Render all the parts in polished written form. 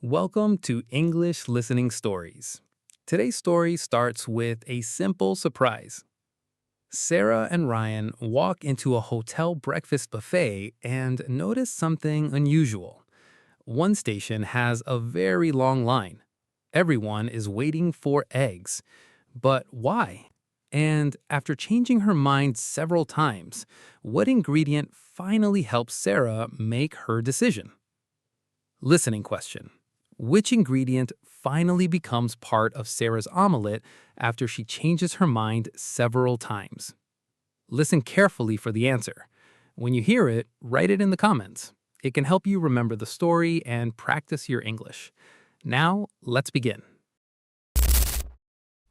Welcome to English Listening Stories. Today's story starts with a simple surprise. Sarah and Ryan walk into a hotel breakfast buffet and notice something unusual. One station has a very long line. Everyone is waiting for eggs. But why? And after changing her mind several times, what ingredient finally helps Sarah make her decision? Listening question. Which ingredient finally becomes part of Sarah's omelet after she changes her mind several times? Listen carefully for the answer. When you hear it, write it in the comments. It can help you remember the story and practice your English. Now, let's begin.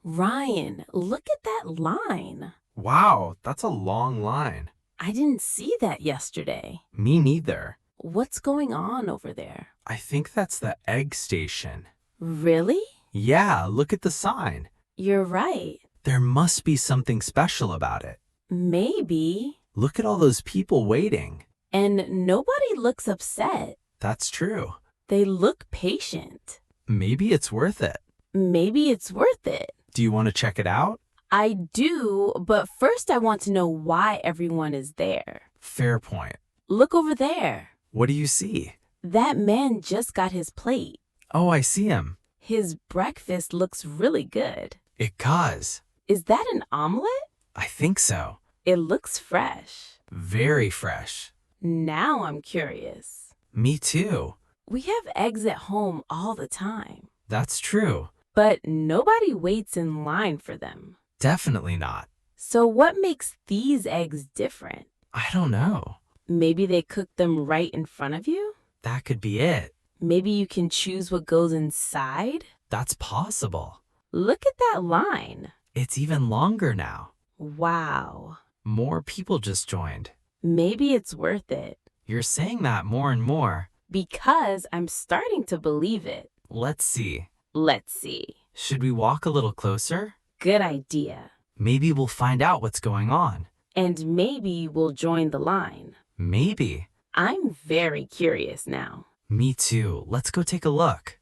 Ryan, look at that line. Wow, that's a long line. I didn't see that yesterday. Me neither. What's going on over there? I think that's the egg station. Really? Yeah, look at the sign. You're right. There must be something special about it. Maybe. Look at all those people waiting. And nobody looks upset. That's true. They look patient. Maybe it's worth it. Maybe it's worth it. Do you want to check it out? I do, but first I want to know why everyone is there. Fair point. Look over there. What do you see? That man just got his plate. Oh, I see him. His breakfast looks really good. It does. Is that an omelet? I think so. It looks fresh. Very fresh. Now I'm curious. Me too. We have eggs at home all the time, That's true. but nobody waits in line for them. Definitely not. So what makes these eggs different? I don't know. Maybe they cook them right in front of you? That could be it. Maybe you can choose what goes inside? That's possible. Look at that line. It's even longer now. Wow. More people just joined. Maybe it's worth it. You're saying that more and more. Because I'm starting to believe it. Let's see. Let's see. Should we walk a little closer? Good idea. Maybe we'll find out what's going on. And maybe we'll join the line. Maybe. I'm very curious now. Me too. Let's go take a look.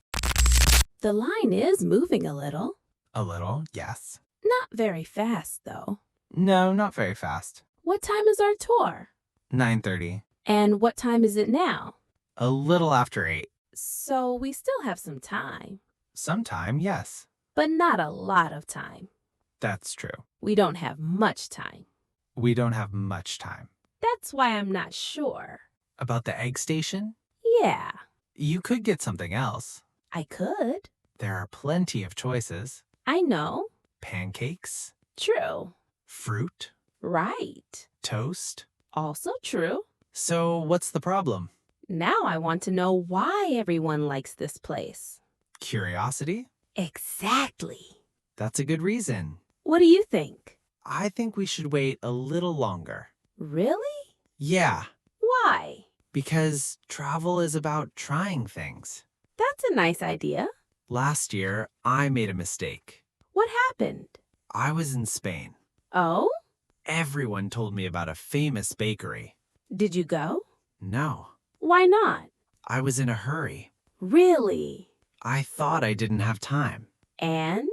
The line is moving a little. A little, yes. Not very fast, though. No, not very fast. What time is our tour? 9:30. And what time is it now? A little after 8. So we still have some time, Sometime, yes. but not a lot of time. That's true. We don't have much time. We don't have much time. That's why I'm not sure. About the egg station? Yeah, You could get something else. I could. There are plenty of choices. I know. Pancakes, True. fruit, Right. toast. Also true. So what's the problem? Now I want to know why everyone likes this place. Curiosity? Exactly. That's a good reason. What do you think? I think we should wait a little longer. Really? Yeah, Why? because travel is about trying things. That's a nice idea. Last year, I made a mistake. What happened? I was in Spain. Oh? Everyone told me about a famous bakery. Did you go? No, Why not? I was in a hurry. Really? I thought I didn't have time. And?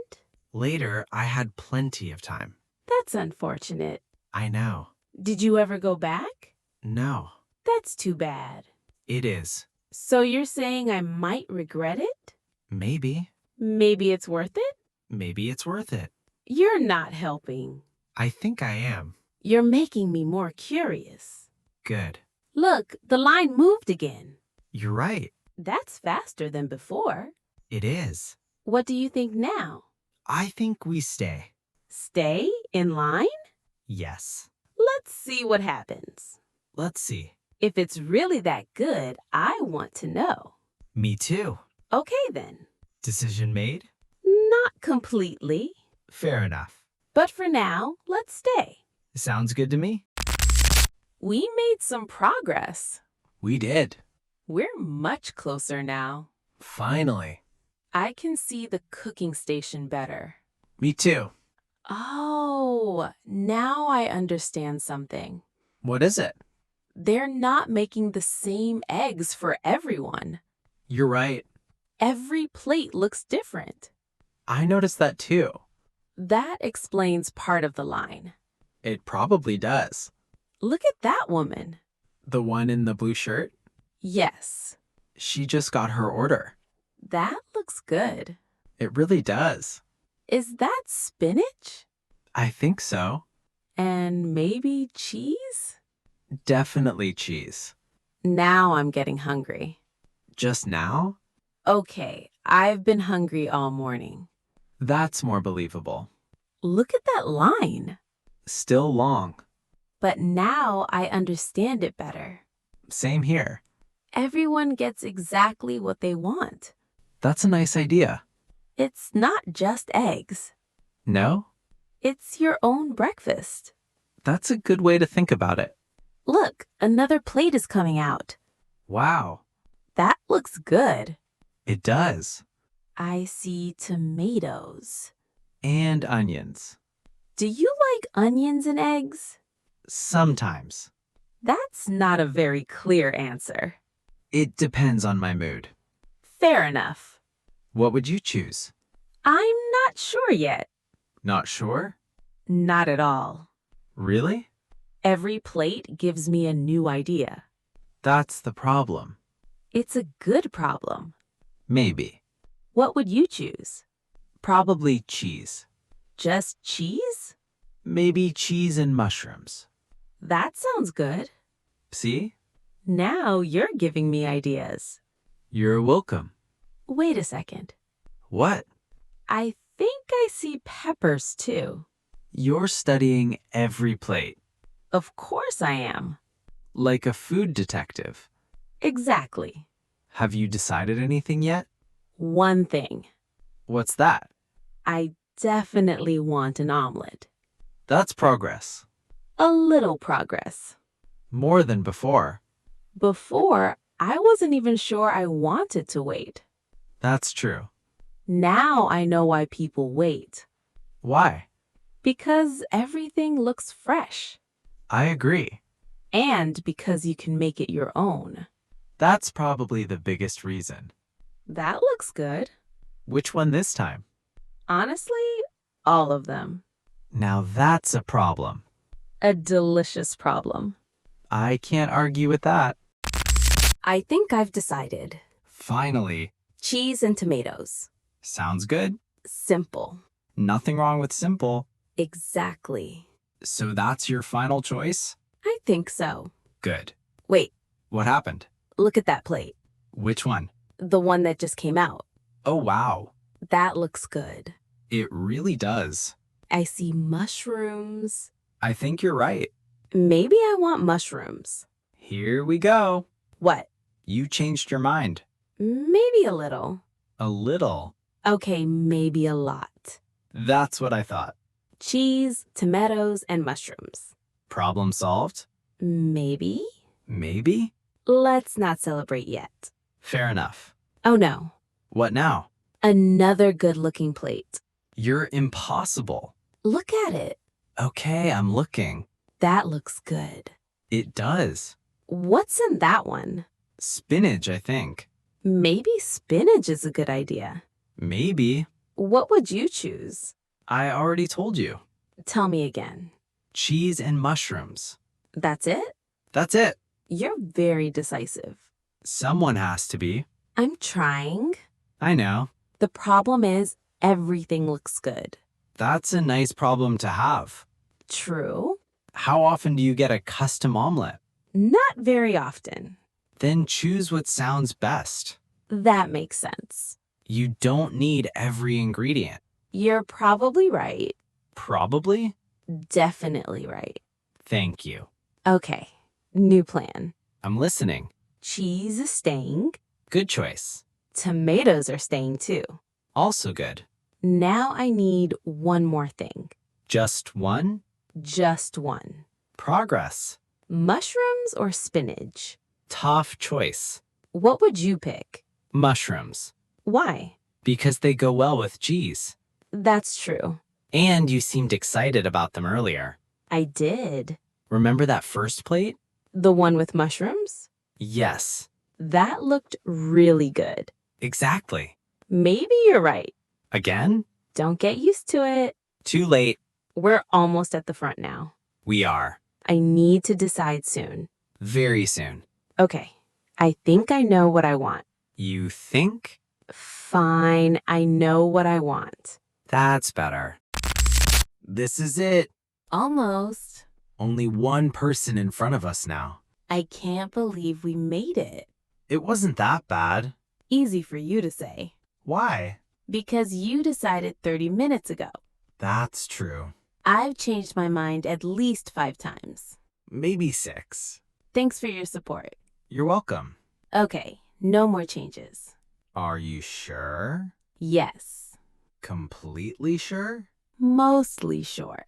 Later, I had plenty of time. That's unfortunate. I know. Did you ever go back? No, That's too bad. it is. So you're saying I might regret it? Maybe. Maybe it's worth it? Maybe it's worth it. You're not helping. I think I am. You're making me more curious. Good. Look, the line moved again. You're right. That's faster than before. It is. What do you think now? I think we stay. Stay in line? Yes. Let's see what happens. Let's see. If it's really that good, I want to know. Me too. Okay then. Decision made? Not completely. Fair enough. But for now, let's stay. Sounds good to me. We made some progress. We did. We're much closer now. Finally. I can see the cooking station better. Me too. Oh, now I understand something. What is it? They're not making the same eggs for everyone. You're right. Every plate looks different. I noticed that too. That explains part of the line. It probably does. Look at that woman. The one in the blue shirt? Yes, She just got her order. that looks good. It really does. Is that spinach? I think so. And maybe cheese? Definitely cheese. Now I'm getting hungry. Just now? Okay, I've been hungry all morning. That's more believable. Look at that line. Still long. But now I understand it better. Same here. Everyone gets exactly what they want. That's a nice idea. It's not just eggs. No? It's your own breakfast. That's a good way to think about it. Look, another plate is coming out. Wow. That looks good. It does. I see tomatoes. And onions. Do you like onions and eggs? Sometimes. That's not a very clear answer. It depends on my mood. Fair enough. What would you choose? I'm not sure yet. Not sure? Not at all. Really? Every plate gives me a new idea. That's the problem. It's a good problem. Maybe. What would you choose? Probably cheese. Just cheese? Maybe cheese and mushrooms. That sounds good. See? Now you're giving me ideas. You're welcome. Wait a second. What? I think I see peppers too. You're studying every plate. Of course I am. Like a food detective. Exactly. Have you decided anything yet? One thing. What's that? I definitely want an omelet. That's progress. A little progress. More than before. Before, I wasn't even sure I wanted to wait. That's true. Now I know why people wait. Why? Because everything looks fresh. I agree. And because you can make it your own. That's probably the biggest reason. That looks good. Which one this time? Honestly, all of them. Now that's a problem. A delicious problem. I can't argue with that. I think I've decided. Finally. Cheese and tomatoes. Sounds good. Simple. Nothing wrong with simple. Exactly. So that's your final choice? I think so. Good. Wait, What happened? look at that plate. Which one? The one that just came out. Oh, wow. That looks good. It really does. I see mushrooms. I think you're right. Maybe I want mushrooms. Here we go. What? You changed your mind. Maybe a little. A little. Okay, maybe a lot. That's what I thought. Cheese, tomatoes, and mushrooms. Problem solved? Maybe? Maybe? Let's not celebrate yet. Fair enough. Oh no. What now? Another good-looking plate. You're impossible. Look at it. Okay, I'm looking. That looks good. It does. What's in that one? Spinach, I think. Maybe spinach is a good idea. Maybe. What would you choose? I already told you. Tell me again. Cheese and mushrooms. That's it? That's it. You're very decisive. Someone has to be. I'm trying. I know. The problem is everything looks good. That's a nice problem to have. True. How often do you get a custom omelet? Not very often. Then choose what sounds best. That makes sense. You don't need every ingredient. You're probably right. Probably? Definitely right. Thank you. Okay, new plan. I'm listening. Cheese is staying. Good choice. Tomatoes are staying too. Also good. Now I need one more thing. Just one? Just one. Progress. Mushrooms or spinach? Tough choice. What would you pick? Mushrooms. Why? Because they go well with cheese. That's true. And you seemed excited about them earlier. I did. Remember that first plate? The one with mushrooms? Yes. That looked really good. Exactly. Maybe you're right. Again? Don't get used to it. Too late. We're almost at the front now. We are. I need to decide soon. Very soon. Okay, I think I know what I want. You think? Fine, I know what I want. That's better. This is it. Almost. Only one person in front of us now. I can't believe we made it. It wasn't that bad. Easy for you to say. Why? Because you decided 30 minutes ago. That's true. I've changed my mind at least 5 times. Maybe 6. Thanks for your support. You're welcome. Okay, no more changes. Are you sure? Yes, Completely sure? mostly sure.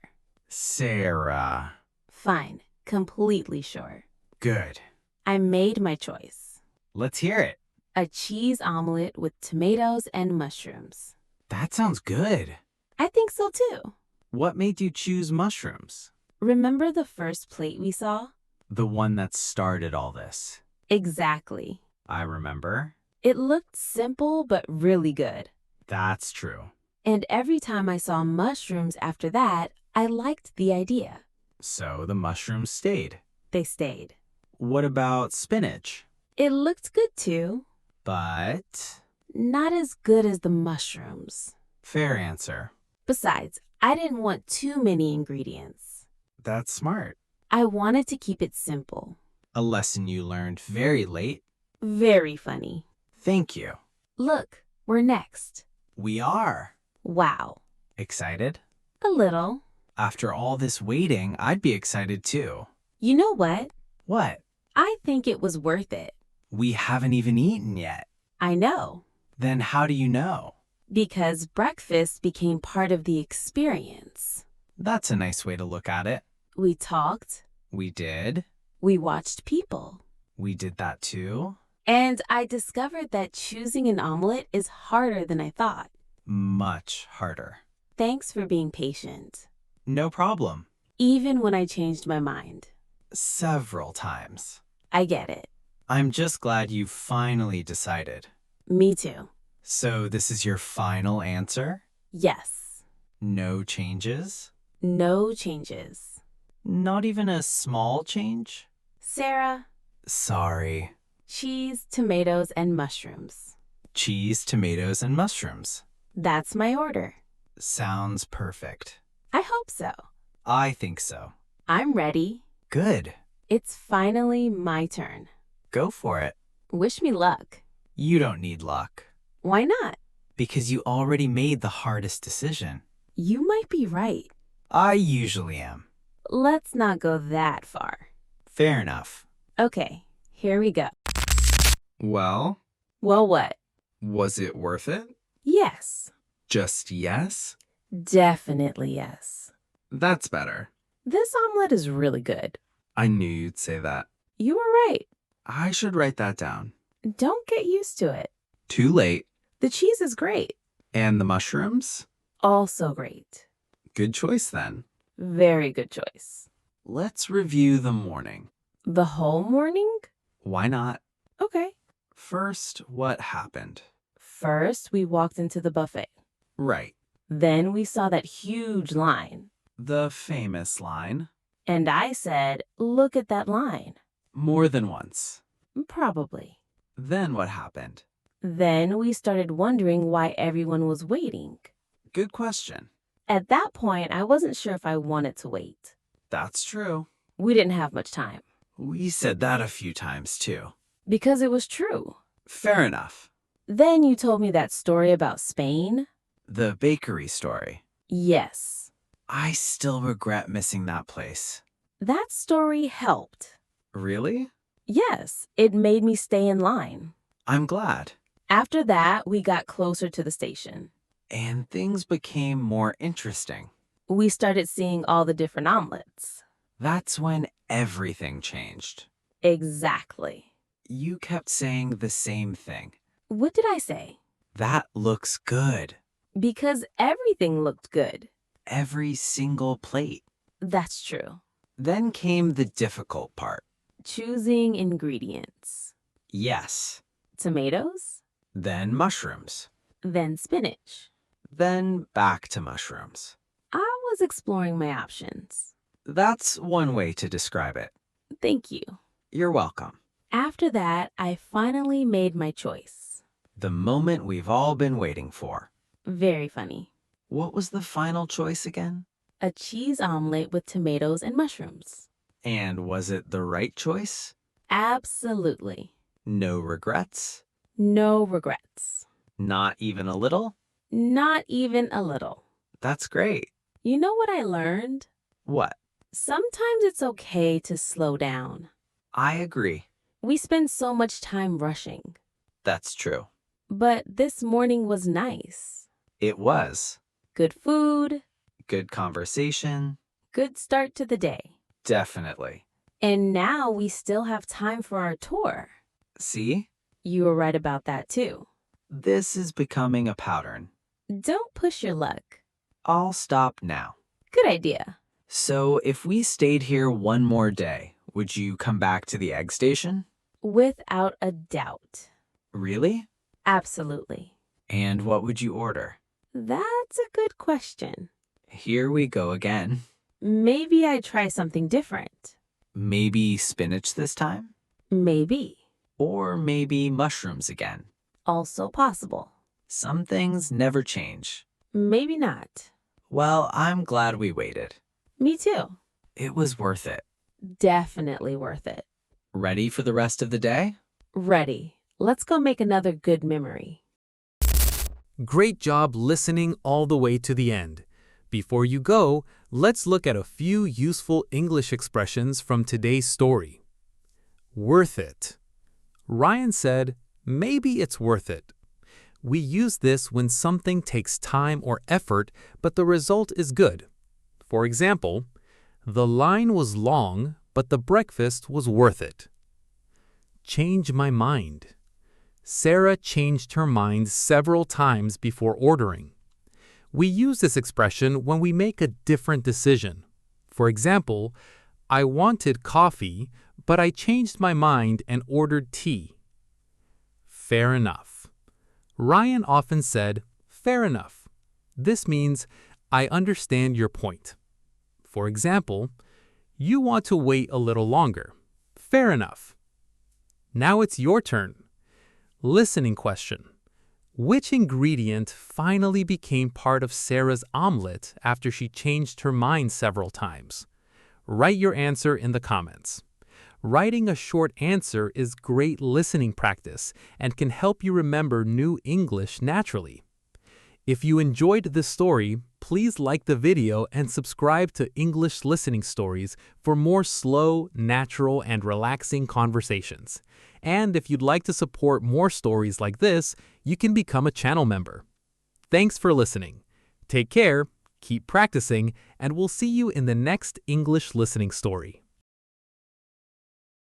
Sarah. Fine, completely sure. Good. I made my choice. Let's hear it. A cheese omelet with tomatoes and mushrooms. That sounds good. I think so too. What made you choose mushrooms? Remember the first plate we saw? The one that started all this. Exactly. I remember. It looked simple but really good. That's true. And every time I saw mushrooms after that, I liked the idea. So the mushrooms stayed. They stayed. What about spinach? It looked good too. But... Not as good as the mushrooms. Fair answer. Besides, I didn't want too many ingredients. That's smart. I wanted to keep it simple. A lesson you learned very late. Very funny. Thank you. Look, we're next. We are. Wow. Excited? A little. After all this waiting, I'd be excited too. You know what? What? I think it was worth it. We haven't even eaten yet. I know. Then how do you know? Because breakfast became part of the experience. That's a nice way to look at it. We talked. We did. We watched people. We did that too. And I discovered that choosing an omelet is harder than I thought. Much harder. Thanks for being patient. No problem. Even when I changed my mind. Several times. I get it. I'm just glad you finally decided. Me too. So this is your final answer? Yes. No changes? No changes. Not even a small change? Sarah, Sorry. cheese, tomatoes, and mushrooms. Cheese, tomatoes, and mushrooms. That's my order. Sounds perfect. I hope so. I think so. I'm ready. Good. It's finally my turn. Go for it. Wish me luck. You don't need luck. Why not? Because you already made the hardest decision. You might be right. I usually am. Let's not go that far. Fair enough. Okay, here we go. Well, Well, what? was it worth it? Yes. Just yes? Definitely yes. That's better. This omelet is really good. I knew you'd say that. You were right. I should write that down. Don't get used to it. Too late. The cheese is great. And the mushrooms? Also great. Good choice then. Very good choice. Let's review the morning. The whole morning? Why not? Okay. First, what happened? First, we walked into the buffet. Right. Then we saw that huge line. The famous line. And I said, look at that line. More than once. Probably. Then what happened? Then we started wondering why everyone was waiting. Good question. At that point, I wasn't sure if I wanted to wait. That's true. We didn't have much time. We said that a few times too. Because it was true. Fair enough. Then you told me that story about Spain. The bakery story. Yes. I still regret missing that place. That story helped. Really? Yes, it made me stay in line. I'm glad. After that, we got closer to the station. And things became more interesting. We started seeing all the different omelets. That's when everything changed. Exactly. You kept saying the same thing. What did I say? That looks good. Because everything looked good. Every single plate. That's true. Then came the difficult part. Choosing ingredients. Yes. Tomatoes? then mushrooms, then spinach. then back to mushrooms. I was exploring my options. That's one way to describe it. Thank you. You're welcome. After that, I finally made my choice. The moment we've all been waiting for. Very funny. What was the final choice again? A cheese omelet with tomatoes and mushrooms. And was it the right choice? Absolutely. No regrets? No regrets. Not even a little? Not even a little. That's great. You know what I learned? What? Sometimes it's okay to slow down. I agree. We spend so much time rushing. That's true. But this morning was nice. It was. Good food, Good conversation. good start to the day. Definitely. And now we still have time for our tour. See? You were right about that too. This is becoming a pattern. Don't push your luck. I'll stop now. Good idea. So if we stayed here one more day, would you come back to the egg station? Without a doubt. Really? Absolutely. And what would you order? That's a good question. Here we go again. Maybe I'd try something different. Maybe spinach this time? Maybe. Or maybe mushrooms again. Also possible. Some things never change. Maybe not. Well, I'm glad we waited. Me too. It was worth it. Definitely worth it. Ready for the rest of the day? Ready. Let's go make another good memory. Great job listening all the way to the end. Before you go, let's look at a few useful English expressions from today's story. Worth it. Ryan said, maybe it's worth it. We use this when something takes time or effort, but the result is good. For example, the line was long, but the breakfast was worth it. Change my mind. Sarah changed her mind several times before ordering. We use this expression when we make a different decision. For example, I wanted coffee, but I changed my mind and ordered tea. Fair enough. Ryan often said, fair enough. This means, I understand your point. For example, you want to wait a little longer. Fair enough. Now it's your turn. Listening question. Which ingredient finally became part of Sarah's omelet after she changed her mind several times? Write your answer in the comments. Writing a short answer is great listening practice and can help you remember new English naturally. If you enjoyed this story, please like the video and subscribe to English Listening Stories for more slow, natural, and relaxing conversations. And if you'd like to support more stories like this, you can become a channel member. Thanks for listening. Take care, keep practicing, and we'll see you in the next English Listening Story.